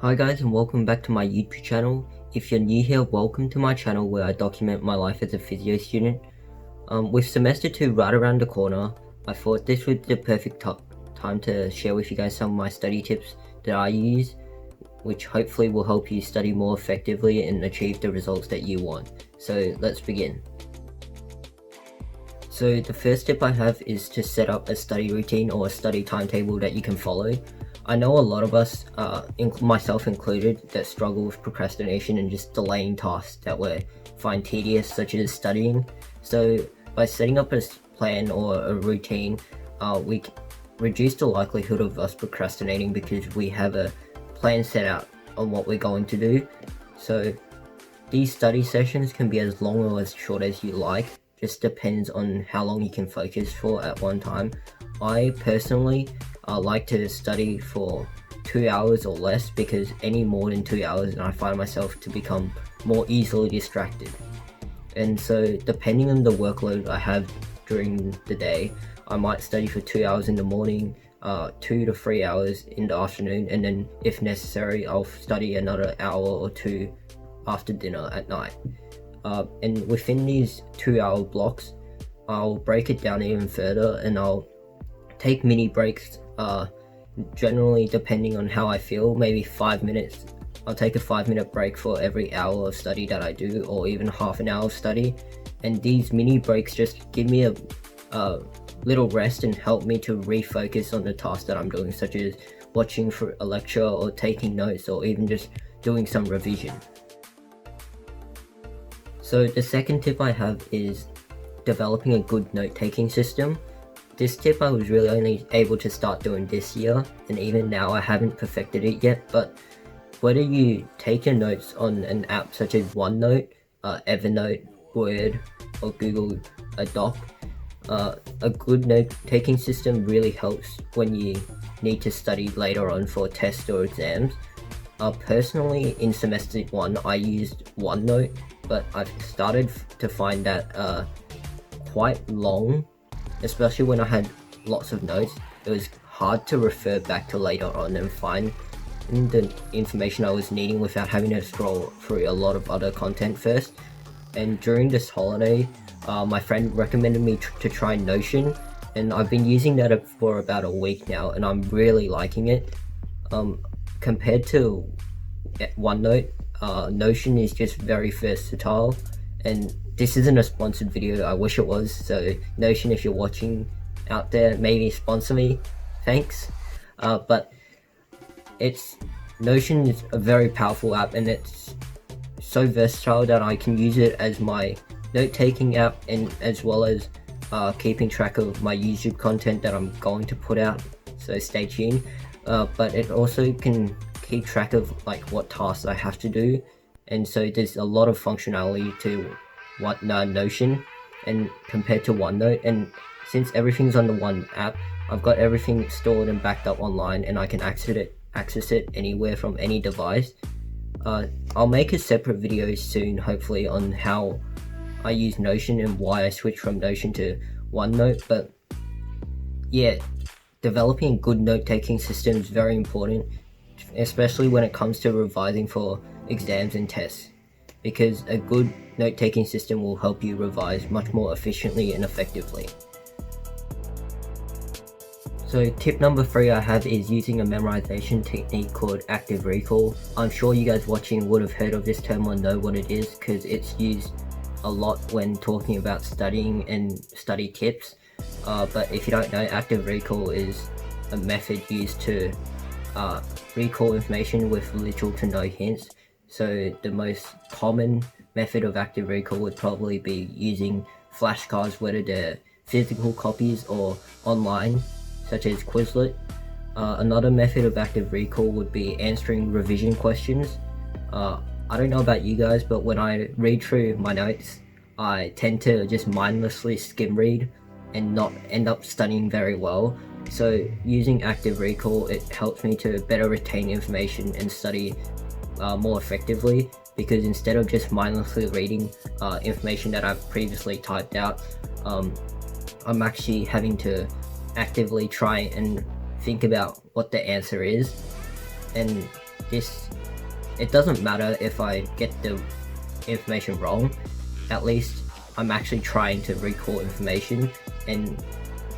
Hi guys, and welcome back to my YouTube channel. If you're new here, welcome to my channel where I document my life as a physio student. With semester 2 right around the corner, I thought this was the perfect time to share with you guys some of my study tips that I use, which hopefully will help you study more effectively and achieve the results that you want. So let's begin. So the first tip I have is to set up a study routine or a study timetable that you can follow. I know a lot of us, myself included, that struggle with procrastination and just delaying tasks that we find tedious, such as studying. So by setting up a plan or a routine, we reduce the likelihood of us procrastinating because we have a plan set out on what we're going to do. So these study sessions can be as long or as short as you like, just depends on how long you can focus for at one time. I personally like to study for 2 hours or less, because any more than 2 hours and I find myself to become more easily distracted. And so depending on the workload I have during the day, I might study for 2 hours in the morning, 2 to 3 hours in the afternoon, and then if necessary I'll study another hour or two after dinner at night. And within these 2 hour blocks, I'll break it down even further and I'll take mini breaks, generally depending on how I feel, maybe 5 minutes. I'll take a 5-minute break for every hour of study that I do, or even half an hour of study. And these mini breaks just give me a little rest and help me to refocus on the task that I'm doing, such as watching for a lecture or taking notes or even just doing some revision. So the second tip I have is developing a good note-taking system. This tip I was really only able to start doing this year, and even now I haven't perfected it yet, but whether you take your notes on an app such as OneNote, Evernote, Word, or Google Doc, a good note-taking system really helps when you need to study later on for tests or exams. Personally, in semester 1 I used OneNote, but I've started to find that quite long, especially when I had lots of notes. It was hard to refer back to later on and find the information I was needing without having to scroll through a lot of other content first. And during this holiday, my friend recommended me to try Notion, and I've been using that for about a week now, and I'm really liking it. Compared to OneNote, Notion is just very versatile, and this isn't a sponsored video, I wish it was, so Notion, if you're watching out there, maybe sponsor me, thanks. But Notion is a very powerful app, and it's so versatile that I can use it as my note-taking app, and as well as keeping track of my YouTube content that I'm going to put out, so stay tuned. But it also can keep track of like what tasks I have to do, and so there's a lot of functionality to Notion and compared to OneNote. And since everything's on the one app, I've got everything stored and backed up online, and I can access it anywhere from any device. I'll make a separate video soon, hopefully, on how I use Notion and why I switched from Notion to OneNote. But yeah, developing a good note-taking system is very important, especially when it comes to revising for exams and tests, because a good note-taking system will help you revise much more efficiently and effectively. So tip number 3 I have is using a memorization technique called active recall. I'm sure you guys watching would have heard of this term or know what it is, because it's used a lot when talking about studying and study tips. But if you don't know, active recall is a method used to recall information with little to no hints. So the most common method of active recall would probably be using flashcards, whether they're physical copies or online, such as Quizlet. Another method of active recall would be answering revision questions. I don't know about you guys, but when I read through my notes, I tend to just mindlessly skim read and not end up studying very well. So using active recall, it helps me to better retain information and study more effectively, because instead of just mindlessly reading information that I've previously typed out, I'm actually having to actively try and think about what the answer is. And it doesn't matter if I get the information wrong. At least I'm actually trying to recall information, and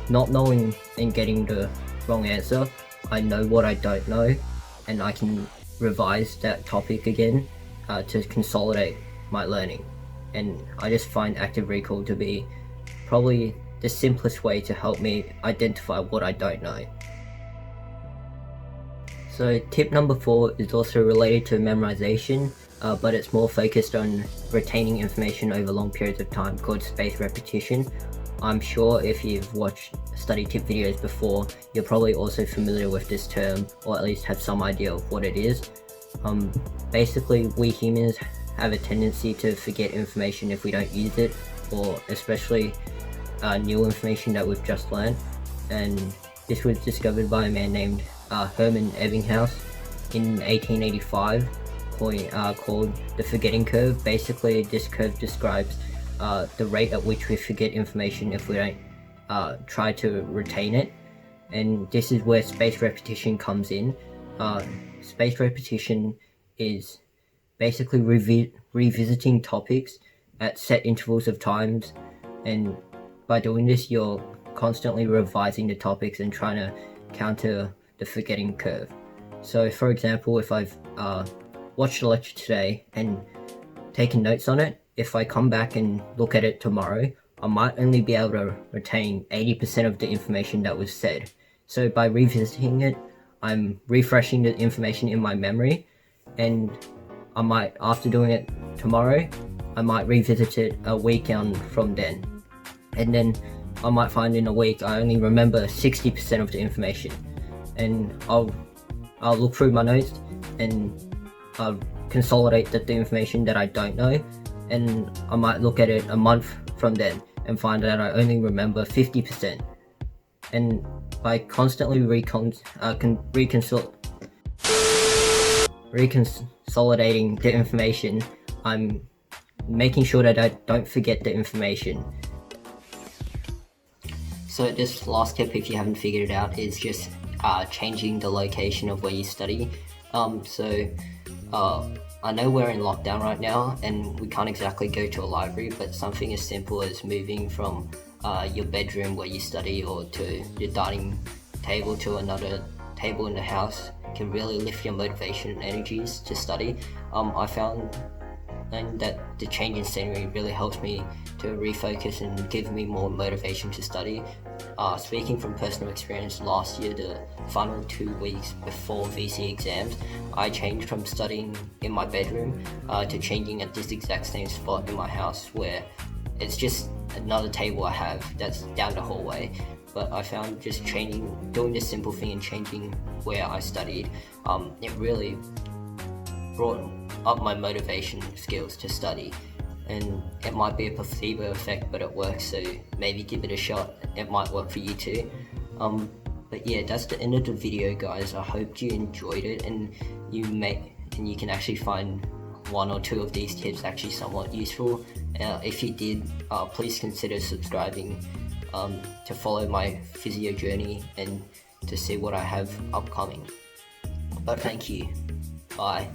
not knowing and getting the wrong answer, I know what I don't know, and I can revise that topic again to consolidate my learning. And I just find active recall to be probably the simplest way to help me identify what I don't know. So tip number 4 is also related to memorization, but it's more focused on retaining information over long periods of time, called spaced repetition. I'm sure if you've watched study tip videos before, you're probably also familiar with this term, or at least have some idea of what it is. Basically, we humans have a tendency to forget information if we don't use it, or especially new information that we've just learned. And this was discovered by a man named Hermann Ebbinghaus in 1885, called the forgetting curve. Basically, this curve describes the rate at which we forget information if we don't try to retain it. And this is where spaced repetition comes in. Spaced repetition is basically revisiting topics at set intervals of times, and by doing this you're constantly revising the topics and trying to counter the forgetting curve. So for example, if I've watched a lecture today and taken notes on it, if I come back and look at it tomorrow, I might only be able to retain 80% of the information that was said. So by revisiting it, I'm refreshing the information in my memory, and I might, after doing it tomorrow, I might revisit it a week on from then. And then I might find in a week I only remember 60% of the information. And I'll look through my notes and I'll consolidate the information that I don't know, and I might look at it a month from then and find that I only remember 50%. And by constantly reconsolidating the information, I'm making sure that I don't forget the information. So this last tip, if you haven't figured it out, is just changing the location of where you study. I know we're in lockdown right now and we can't exactly go to a library, but something as simple as moving from your bedroom where you study or to your dining table to another table in the house can really lift your motivation and energies to study. I found that the change in scenery really helps me to refocus and give me more motivation to study. Speaking from personal experience, last year, the final 2 weeks before VC exams, I changed from studying in my bedroom to changing at this exact same spot in my house, where it's just another table I have that's down the hallway. But I found just doing this simple thing and changing where I studied, it really brought up my motivation skills to study. And it might be a placebo effect, but it works, so maybe give it a shot. It might work for you too. But yeah, that's the end of the video, guys. I hope you enjoyed it, and you can actually find 1 or 2 of these tips actually somewhat useful. If you did, please consider subscribing to follow my physio journey and to see what I have upcoming. But thank you. Bye.